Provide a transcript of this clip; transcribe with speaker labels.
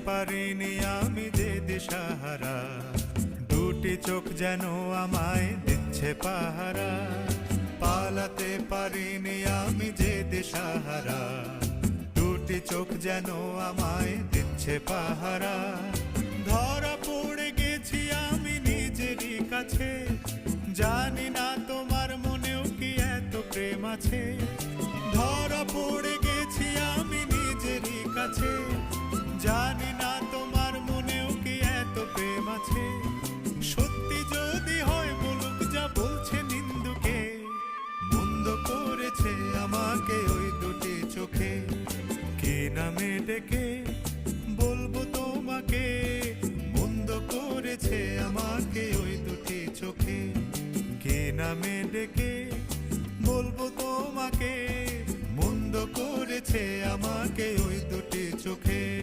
Speaker 1: পারিনি আমি যে দিশাহারা, দুটি চোখ যেন আমায় দিচ্ছে পাহারা। পালাতে পারিনি আমি যে দিশাহারা, দুটি চোখ যেন আমায় দিচ্ছে পাহারা। ধরা পড়ে গেছি আমি নিজেরই কাছে, জানি না তোমার মনেও কি এত প্রেম আছে। ধরা পড়ে গেছি আমি নিজেরই কাছে, জানি না তোমার মনেও কি এত প্রেম আছে। সত্যি যদি হয় বলুক যা বলছে নিন্দুকে, মন্দ করেছে আমাকে ওই দুটি চোখে। কি নামে ডেকে বলবো তোমাকে, মন্দ করেছে আমাকে ওই দুটি চোখে। কি নামে ডেকে বলবো তোমাকে, মন্দ করেছে আমাকে ওই দুটি চোখে।